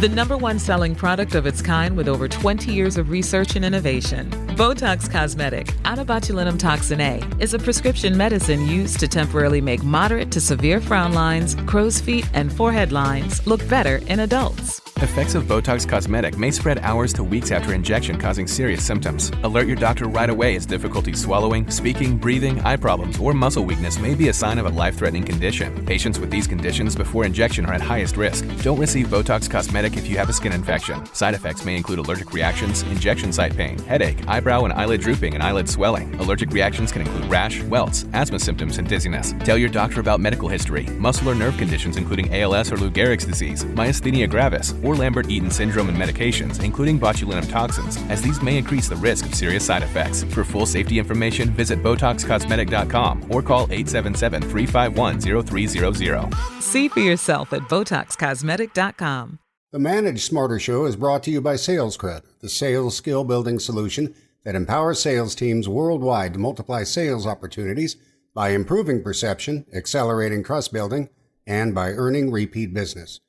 The #1 selling product of its kind with over 20 years of research and innovation. Botox Cosmetic, out botulinum toxin A, is a prescription medicine used to temporarily make moderate to severe frown lines, crow's feet, and forehead lines look better in adults. Effects of Botox Cosmetic may spread hours to weeks after injection, causing serious symptoms. Alert your doctor right away as difficulty swallowing, speaking, breathing, eye problems, or muscle weakness may be a sign of a life-threatening condition. Patients with these conditions before injection are at highest risk. Don't receive Botox Cosmetic if you have a skin infection. Side effects may include allergic reactions, injection site pain, headache, eyebrow and eyelid drooping, and eyelid swelling. Allergic reactions can include rash, welts, asthma symptoms, and dizziness. Tell your doctor about medical history, muscle or nerve conditions including ALS or Lou Gehrig's disease, myasthenia gravis, or Lambert-Eaton syndrome, and medications, including botulinum toxins, as these may increase the risk of serious side effects. For full safety information, visit BotoxCosmetic.com or call 877-351-0300. See for yourself at BotoxCosmetic.com. The Manage Smarter Show is brought to you by SalesCred, the sales skill building solution that empowers sales teams worldwide to multiply sales opportunities by improving perception, accelerating trust building, and by earning repeat business.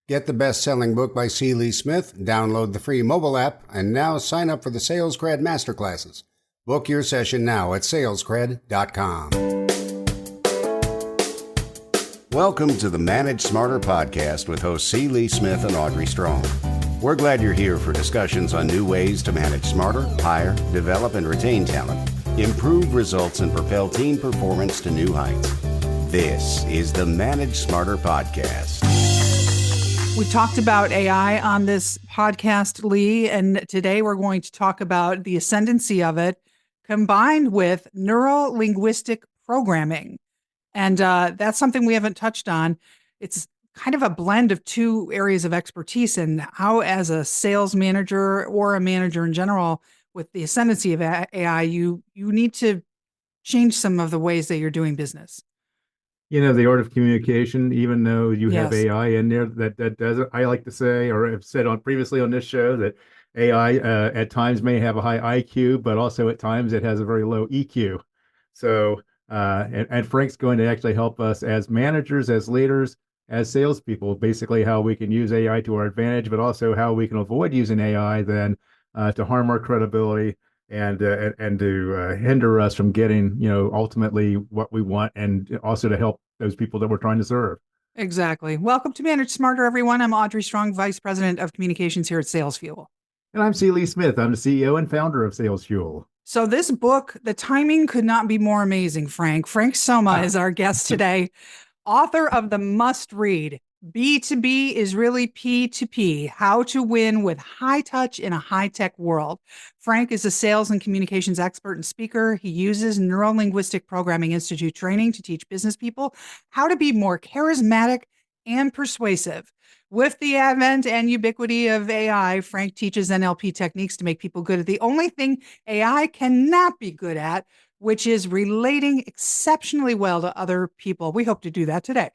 Get the best-selling book by C. Lee Smith, download the free mobile app, and now sign up for the SalesCred Masterclasses. Book your session now at salescred.com. Welcome to the Manage Smarter podcast with hosts C. Lee Smith and Audrey Strong. We're glad you're here for discussions on new ways to manage smarter, hire, develop, and retain talent, improve results, and propel team performance to new heights. This is the Manage Smarter podcast. We talked about AI on this podcast, Lee, and today we're going to talk about the ascendancy of it combined with neuro-linguistic programming. And that's something we haven't touched on. It's kind of a blend of two areas of expertise, and how as a sales manager or a manager in general, with the ascendancy of AI, you need to change some of the ways that you're doing business. You know, the art of communication, even though you have Yes. AI in there, that doesn't, I like to say, or have said previously on this show, that AI at times may have a high IQ, but also at times it has a very low EQ. So, and Frank's going to actually help us as managers, as leaders, as salespeople, basically how we can use AI to our advantage, but also how we can avoid using AI then to harm our credibility and to hinder us from getting, ultimately what we want, and also to help those people that we're trying to serve. Exactly. Welcome to Manage Smarter, everyone. I'm Audrey Strong, Vice President of Communications here at Sales Fuel. And I'm C. Lee Smith. I'm the CEO and founder of Sales Fuel. So this book, the timing could not be more amazing, Frank. Frank Somma is our guest today, author of the must-read, B2B is really P2P, How to Win with High Touch in a High-Tech World. Frank is a sales and communications expert and speaker. He uses Neuro-Linguistic Programming Institute training to teach business people how to be more charismatic and persuasive. With the advent and ubiquity of AI, Frank teaches NLP techniques to make people good at the only thing AI cannot be good at, which is relating exceptionally well to other people. We hope to do that today.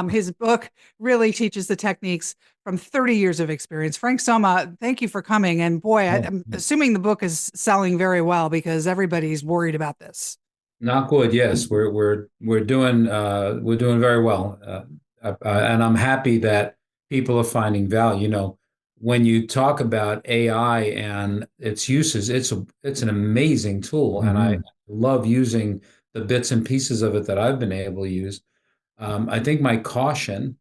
His book really teaches the techniques from 30 years of experience. Frank Somma, thank you for coming. And boy, I'm assuming the book is selling very well because everybody's worried about this. Knock wood, yes, we're doing very well, and I'm happy that people are finding value. When you talk about AI and its uses, it's an amazing tool, and I love using the bits and pieces of it that I've been able to use. I think my caution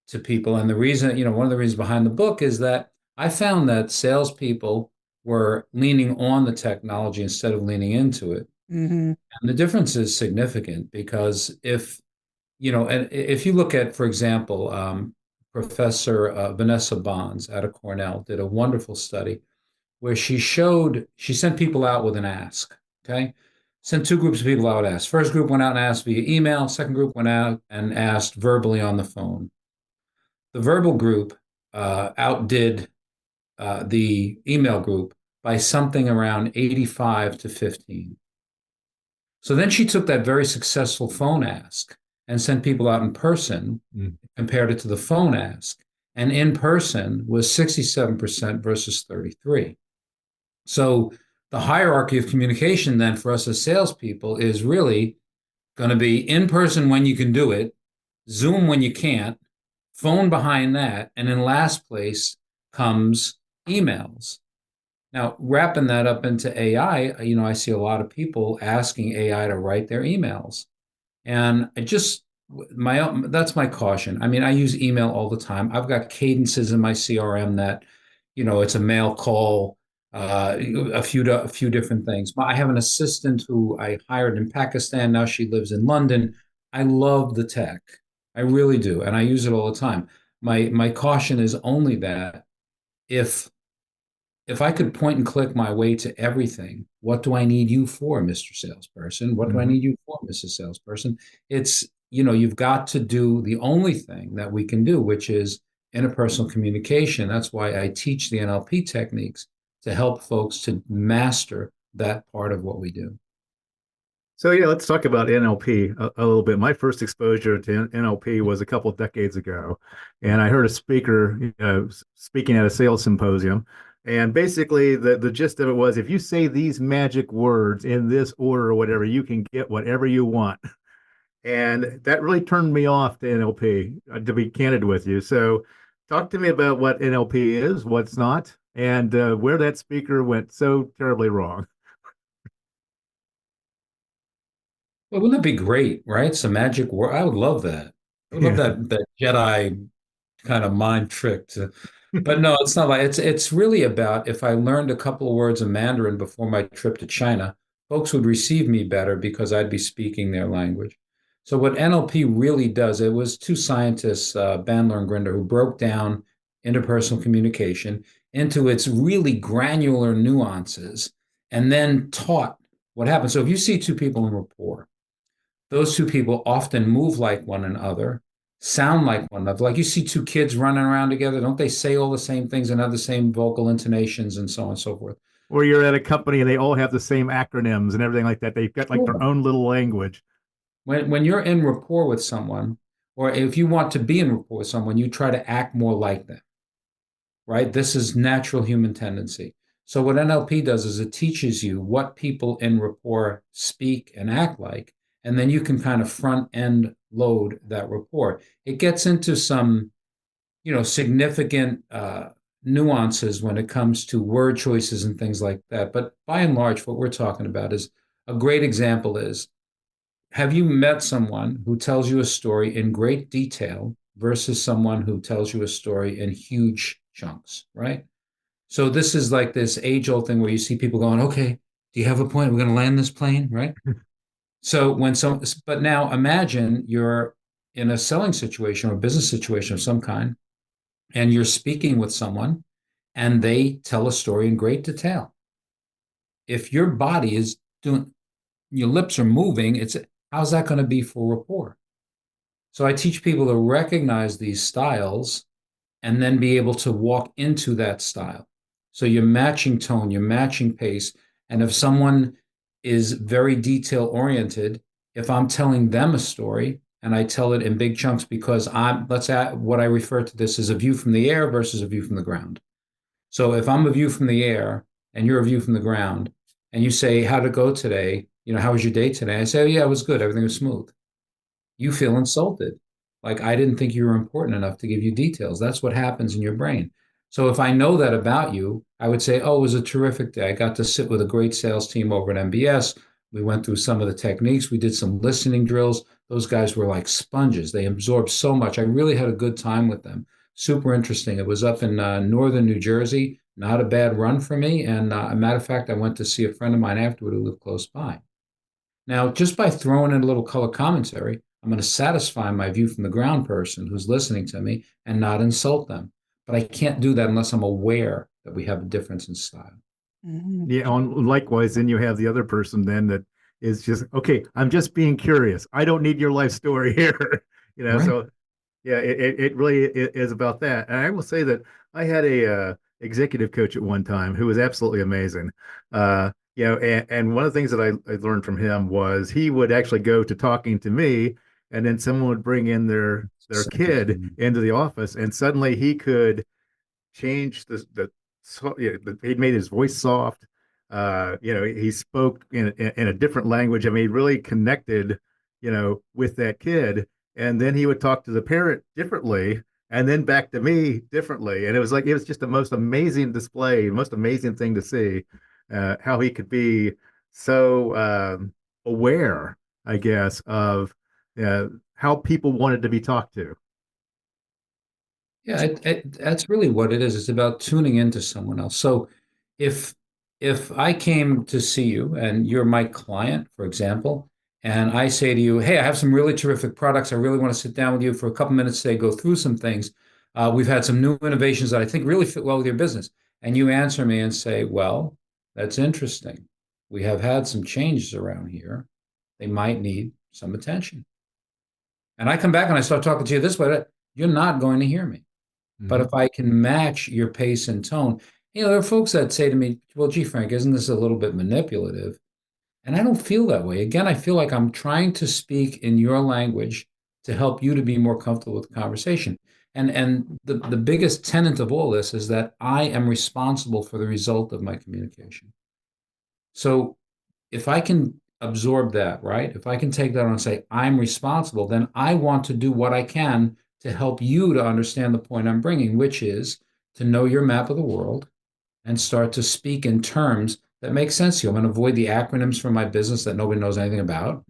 to people, and the reason, one of the reasons behind the book is that I found that salespeople were leaning on the technology instead of leaning into it. And the difference is significant because if you look at, for example, Professor Vanessa Bonds out of Cornell did a wonderful study where she sent people out with an ask, okay? Sent two groups of people out and asked. First group went out and asked via email. Second group went out and asked verbally on the phone. The verbal group outdid the email group by something around 85 to 15. So then she took that very successful phone ask and sent people out in person, compared it to the phone ask. And in person was 67% versus 33. So the hierarchy of communication then for us as salespeople is really going to be in person when you can do it, Zoom when you can't, phone behind that, and in last place, comes emails. Now, wrapping that up into AI, I see a lot of people asking AI to write their emails. And that's my caution. I mean, I use email all the time. I've got cadences in my CRM that, it's a mail call, a few different things. I have an assistant who I hired in Pakistan. Now she lives in London. I love the tech. I really do, and I use it all the time. My caution is only that if if I could point and click my way to everything, what do I need you for, Mr. Salesperson? What do I Mhm. need you for, Mrs. Salesperson? It's, you've got to do the only thing that we can do, which is interpersonal communication. That's why I teach the NLP techniques to help folks to master that part of what we do. So yeah, let's talk about NLP a little bit. My first exposure to NLP was a couple of decades ago, and I heard a speaker speaking at a sales symposium, and basically the gist of it was, if you say these magic words in this order or whatever, you can get whatever you want. And that really turned me off to NLP, to be candid with you. So talk to me about what NLP is, what's not, and where that speaker went so terribly wrong. Well, wouldn't that be great, right? Some magic word. I would love that. I would love Yeah. that Jedi kind of mind trick but no, it's not like it's really about if I learned a couple of words of Mandarin before my trip to China, folks would receive me better because I'd be speaking their language. So what NLP really does, it was two scientists, Bandler and Grinder, who broke down interpersonal communication into its really granular nuances and then taught what happens. So if you see two people in rapport, those two people often move like one another, sound like one another. Like you see two kids running around together, don't they say all the same things and have the same vocal intonations and so on and so forth? Or you're at a company and they all have the same acronyms and everything like that. They've got like their Sure. own little language. When you're in rapport with someone, or if you want to be in rapport with someone, you try to act more like them, right? This is natural human tendency. So what NLP does is it teaches you what people in rapport speak and act like, and then you can kind of front end load that rapport. It gets into some, significant nuances when it comes to word choices and things like that. But by and large, what we're talking about is a great example is, have you met someone who tells you a story in great detail versus someone who tells you a story in huge chunks, right? So this is like this age-old thing where you see people going, okay, do you have a point? We're going to land this plane, right? So but now imagine you're in a selling situation or a business situation of some kind, and you're speaking with someone and they tell a story in great detail. If your body is doing, your lips are moving, how's that going to be for rapport? So I teach people to recognize these styles and then be able to walk into that style. So you're matching tone, you're matching pace. And if someone is very detail oriented, if I'm telling them a story and I tell it in big chunks because let's add what I refer to this as a view from the air versus a view from the ground. So if I'm a view from the air and you're a view from the ground and you say, how'd it go today? How was your day today? I say, oh, yeah, it was good. Everything was smooth. You feel insulted. Like I didn't think you were important enough to give you details. That's what happens in your brain. So if I know that about you, I would say, oh, it was a terrific day. I got to sit with a great sales team over at MBS. We went through some of the techniques. We did some listening drills. Those guys were like sponges. They absorbed so much. I really had a good time with them. Super interesting. It was up in northern New Jersey. Not a bad run for me. And a matter of fact, I went to see a friend of mine afterward who lived close by. Now, just by throwing in a little color commentary, I'm going to satisfy my view from the ground person who's listening to me and not insult them. But I can't do that unless I'm aware that we have a difference in style. Mhm. Yeah, and likewise, then you have the other person then that is just, okay, I'm just being curious. I don't need your life story here. Right. So yeah, it really is about that. And I will say that I had a executive coach at one time who was absolutely amazing. And one of the things that I learned from him was he would actually go to talking to me, and then someone would bring in their Same kid thing. into the office, and suddenly he could change he made his voice soft. He spoke in a different language. I mean, he really connected, with that kid. And then he would talk to the parent differently. and then back to me differently. And it was just the most amazing display, most amazing thing to see, how he could be so aware, I guess, of how people wanted to be talked to. Yeah, that's really what it is. It's about tuning into someone else. So if if I came to see you and you're my client, for example, and I say to you, "Hey, I have some really terrific products. I really want to sit down with you for a couple minutes today, go through some things. We've had some new innovations that I think really fit well with your business." And you answer me and say, "Well, that's interesting. We have had some changes around here. They might need some attention." And I come back and I start talking to you this way, you're not going to hear me. But Mhm. if I can match your pace and tone, there are folks that say to me, "Well, gee, Frank, isn't this a little bit manipulative?" And I don't feel that way. Again, I feel like I'm trying to speak in your language to help you to be more comfortable with the conversation. And the biggest tenet of all this is that I am responsible for the result of my communication. So if I can absorb that, right? If I can take that on and say, I'm responsible, then I want to do what I can to help you to understand the point I'm bringing, which is to know your map of the world and start to speak in terms that make sense to you. I'm going to avoid the acronyms from my business that nobody knows anything about.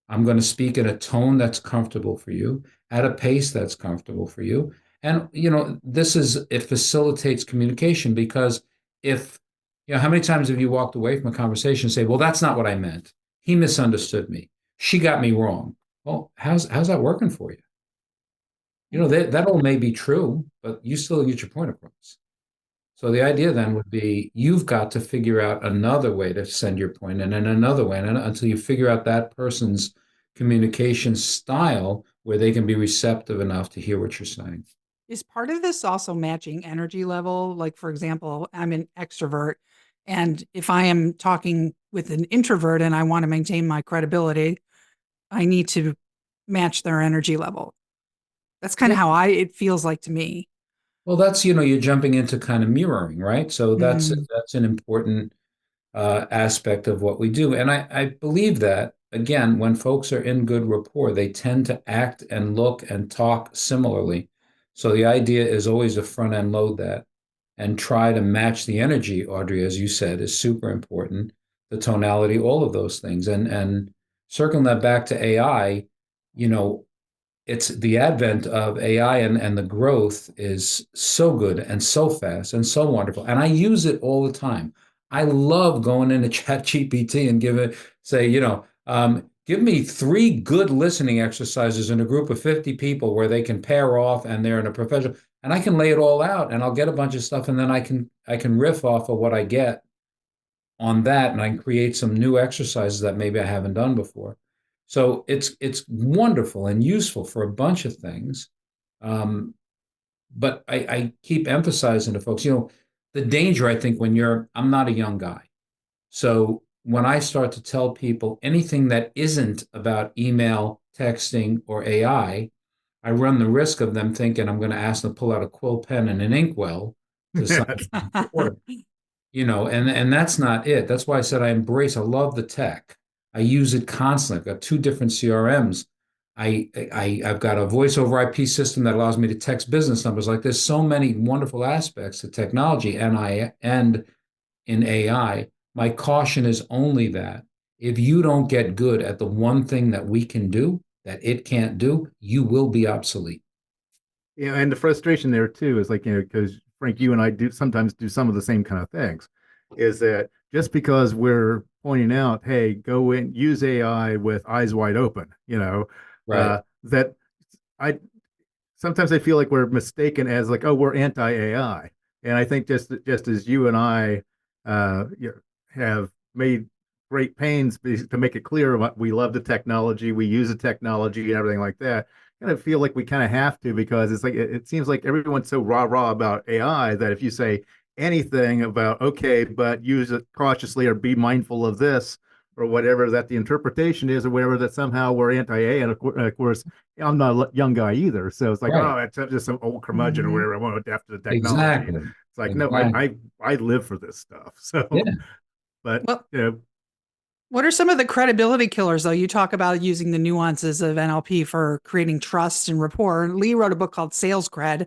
I'm going to speak in a tone that's comfortable for you, at a pace that's comfortable for you. And, it facilitates communication because if, how many times have you walked away from a conversation and say, well, that's not what I meant. He misunderstood me. She got me wrong. Well, how's that working for you? That all may be true, but you still get your point across. So the idea then would be you've got to figure out another way to send your point and then another way and until you figure out that person's communication style where they can be receptive enough to hear what you're saying. Is part of this also matching energy level? Like, for example, I'm an extrovert, and if I am talking with an introvert and I want to maintain my credibility, I need to match their energy level. That's kind Yeah. of how it feels like to me. Well, that's, you're jumping into kind of mirroring, right? So that's Mm. that's an important aspect of what we do. And I believe that, again, when folks are in good rapport, they tend to act and look and talk similarly. So the idea is always to front end load that and try to match the energy, Audrey, as you said, is super important. The tonality, all of those things. And circling that back to AI, you know, it's the advent of AI and the growth is so good and so fast and so wonderful. And I use it all the time. I love going into Chat GPT and give me 3 good listening exercises in a group of 50 people where they can pair off and they're in a professional, and I can lay it all out and I'll get a bunch of stuff and then I can riff off of what I get on that and I can create some new exercises that maybe I haven't done before. So it's wonderful and useful for a bunch of things. Um, but I keep emphasizing to folks, the danger, I think, I'm not a young guy. So when I start to tell people anything that isn't about email, texting, or I run the risk of them thinking I'm going to ask them to pull out a quill pen and an inkwell to sign an order. And that's not it. That's why I said I love the tech. I use it constantly. I've got 2 different CRMs. I've got a voice over IP system that allows me to text business numbers. Like there's so many wonderful aspects to technology and in AI. My caution is only that if you don't get good at the one thing that we can do that it can't do, you will be obsolete. Yeah, and the frustration there too is like, because Frank, you and I do sometimes do some of the same kind of things, is that just because we're pointing out, hey, go in, use AI with eyes wide open, Right. that I sometimes I feel like we're mistaken as like, oh, we're anti-AI. And I think just as you and I have made great pains to make it clear what we love the technology, we use the technology and everything like that. Kind of feel like we kind of have to because it's like it seems like everyone's so rah about AI that if you say anything about okay, but use it cautiously or be mindful of this or whatever that the interpretation is or whatever that somehow we're anti-AI, and of course I'm not a young guy either, so it's like Right. oh, it's just some old curmudgeon or Mhm. whatever. I want to adapt to the technology. Exactly. It's like no, Exactly. I live for this stuff. So, Yeah. but Well, you know, What are some of the credibility killers, though? You talk about using the nuances of NLP for creating trust and rapport. Lee wrote a book called Sales Cred,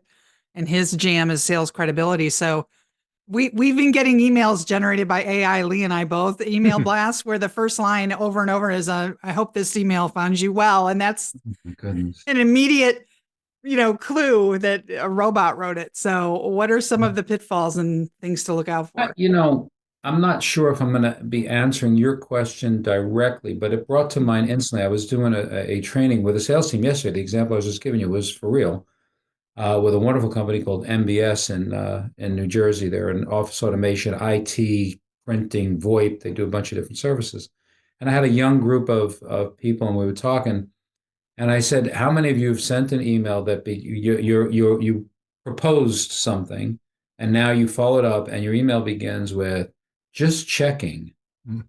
and his jam is sales credibility. So we've been getting emails generated by AI, Lee and I both, email blasts where the first line over and over is, I hope this email finds you well. And that's Oh my goodness. an immediate, clue that a robot wrote it. So what are some of the pitfalls and things to look out for? I'm not sure if I'm going to be answering your question directly, but it brought to mind instantly. I was doing a training with a sales team yesterday. The example I was just giving you was for real, with a wonderful company called MBS in New Jersey. They're in office automation, IT, printing, VoIP. They do a bunch of different services. And I had a young group of people, and we were talking. And I said, "How many of you have sent an email that you proposed something, and now you followed up, and your email begins with just checking?" Mm.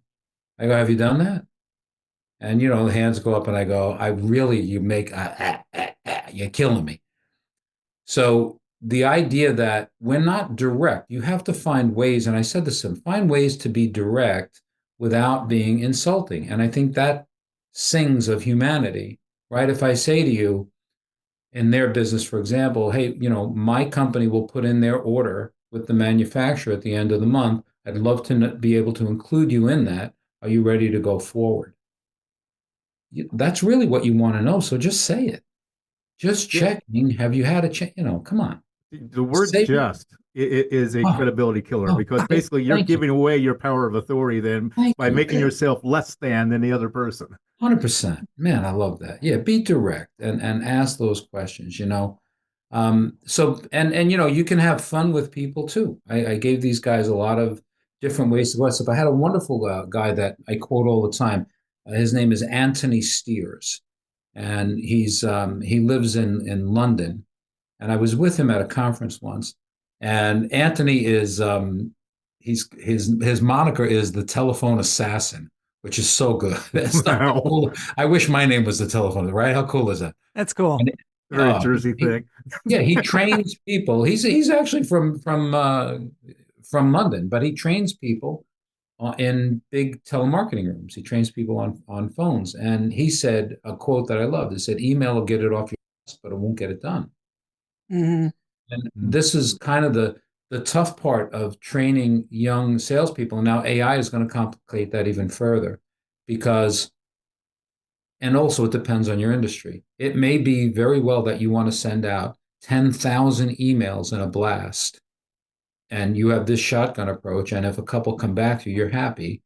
I go, "Have you done that?" And the hands go up, and I go, you're killing me." So the idea that we're not direct, you have to find ways, and I said this to them, find ways to be direct without being insulting. And I think that sings of humanity, right? If I say to you in their business, for example, "Hey, my company will put in their order with the manufacturer at the end of the month. I'd love to be able to include you in that. Are you ready to go forward?" That's really what you want to know. So just say it. Just Yeah. checking. Have you had a check? Come on. The word Say, just is a oh, credibility killer, oh, because basically you're thank you. giving away your power of authority then Thank by you. making yourself less than the other person. 100%. Man, I love that. Yeah, be direct and ask those questions. So and you can have fun with people too. I gave these guys a lot of different ways to WhatsApp. I had a wonderful guy that I quote all the time. His name is Anthony Steers, and he lives in London. And I was with him at a conference once. And Anthony is his moniker is the telephone assassin, which is so good. That's not Wow. cool. I wish my name was the telephone, right? How cool is that? That's cool. And, Very Jersey he, thing. yeah, he trains people. He's actually from London, but he trains people in big telemarketing rooms. He trains people on phones. And he said a quote that I loved. He said, "Email will get it off your desk, but it won't get it done." Mm-hmm. And this is kind of the tough part of training young salespeople. And now AI is going to complicate that even further, because, and also it depends on your industry. It may be very well that you want to send out 10,000 emails in a blast, and you have this shotgun approach. And if a couple come back to you, you're happy.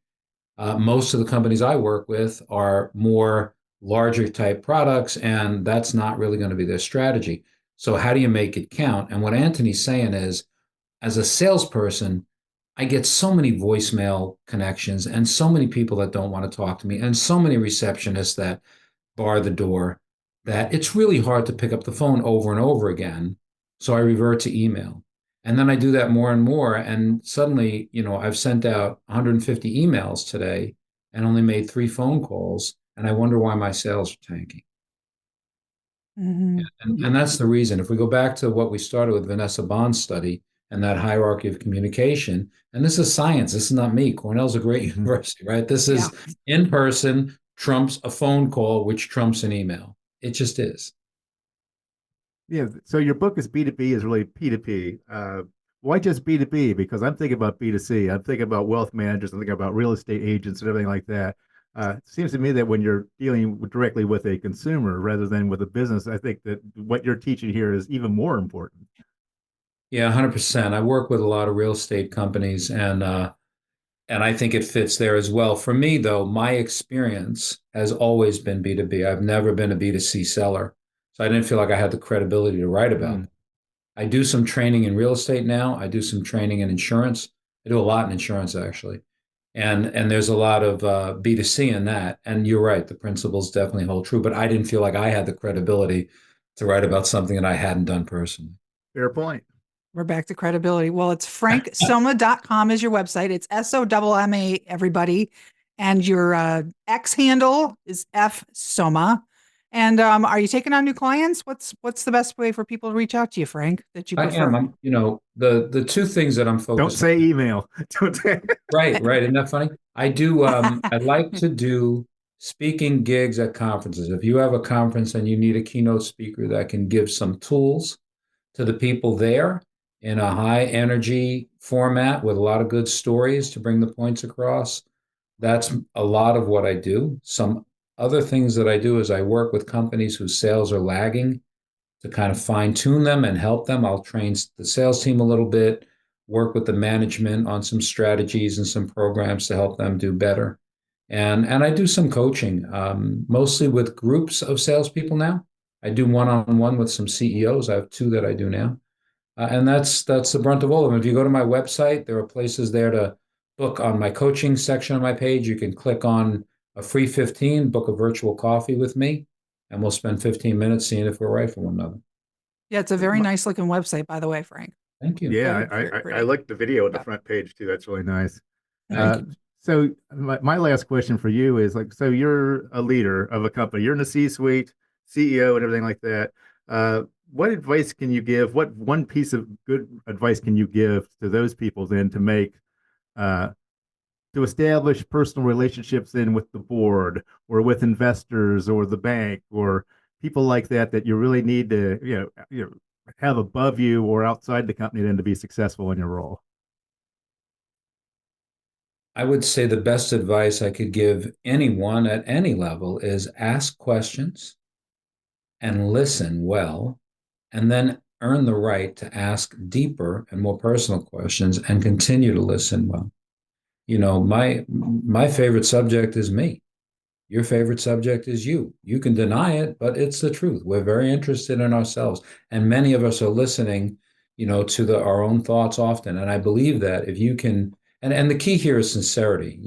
Most of the companies I work with are more larger type products, and that's not really going to be their strategy. So how do you make it count? And what Anthony's saying is, as a salesperson, I get so many voicemail connections and so many people that don't want to talk to me and so many receptionists that bar the door, that it's really hard to pick up the phone over and over again. So I revert to email. And then I do that more and more. And suddenly, I've sent out 150 emails today and only made 3 phone calls. And I wonder why my sales are tanking. Mm-hmm. And that's the reason. If we go back to what we started with, Vanessa Bond's study and that hierarchy of communication, and this is science, this is not me. Cornell's a great university, right? This is in person trumps a phone call, which trumps an email. It just is. Yeah. So your book is B2B is really P2P. Why just B2B? Because I'm thinking about B2C. I'm thinking about wealth managers. I'm thinking about real estate agents and everything like that. It seems to me that when you're dealing directly with a consumer rather than with a business, I think that what you're teaching here is even more important. Yeah, 100%. I work with a lot of real estate companies, and I think it fits there as well. For me, though, my experience has always been B2B. I've never been a B2C seller, so I didn't feel like I had the credibility to write about it. I do some training in real estate now. I do some training in insurance. I do a lot in insurance, actually. And there's a lot of B2C in that. And you're right, the principles definitely hold true. But I didn't feel like I had the credibility to write about something that I hadn't done personally. Fair point. We're back to credibility. Well, it's franksomma.com is your website. It's SOMMA, everybody. And your X handle is F Somma. And are you taking on new clients? What's the best way for people to reach out to you, Frank, that you I prefer? am. The two things that I'm Don't focused say email. Don't say. Right, right. Isn't that funny? I like to do speaking gigs at conferences. If you have a conference and you need a keynote speaker that can give some tools to the people there in a high energy format with a lot of good stories to bring the points across, that's a lot of what I do. Some other things that I do is I work with companies whose sales are lagging to kind of fine tune them and help them. I'll train the sales team a little bit, work with the management on some strategies and some programs to help them do better. And I do some coaching, mostly with groups of salespeople now. I do one-on-one with some CEOs. I have two that I do now. And that's the brunt of all of them. If you go to my website, there are places there to book on my coaching section of my page. You can click on a free 15, book a virtual coffee with me, and we'll spend 15 minutes seeing if we're right for one another. Yeah, it's a very nice looking website, by the way, Frank. Thank you. Yeah, Very I pretty. like the video on the Yeah. front page too. That's really nice. Thank you. So my last question for you is like, so you're a leader of a company, you're in the C-suite, CEO and everything like that. What advice can you give? What one piece of good advice can you give to those people then to make, to establish personal relationships in with the board or with investors or the bank or people like that, that you really need to, have above you or outside the company then to be successful in your role? I would say the best advice I could give anyone at any level is ask questions and listen well, and then earn the right to ask deeper and more personal questions and continue to listen well. My favorite subject is me. Your favorite subject is you. You can deny it, but it's the truth. We're very interested in ourselves. And many of us are listening, to our own thoughts often. And I believe that if you can, and the key here is sincerity.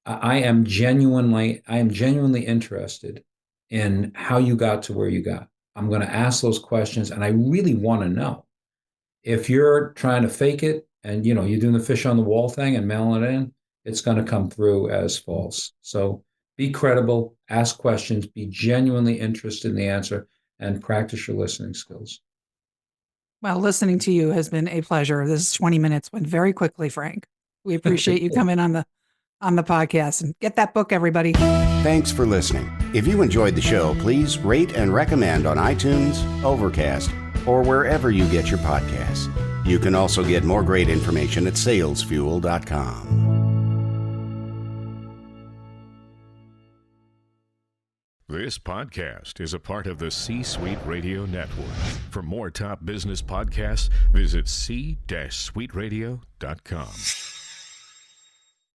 I am genuinely interested in how you got to where you got. I'm going to ask those questions, and I really want to know. If you're trying to fake it and, you're doing the fish on the wall thing and mailing it in, it's going to come through as false. So be credible, ask questions, be genuinely interested in the answer, and practice your listening skills. Well, listening to you has been a pleasure. This 20 minutes went very quickly, Frank. We appreciate you coming on the podcast, and get that book, everybody. Thanks for listening. If you enjoyed the show, please rate and recommend on iTunes, Overcast, or wherever you get your podcasts. You can also get more great information at salesfuel.com. This podcast is a part of the C-Suite Radio Network. For more top business podcasts, visit c-suiteradio.com.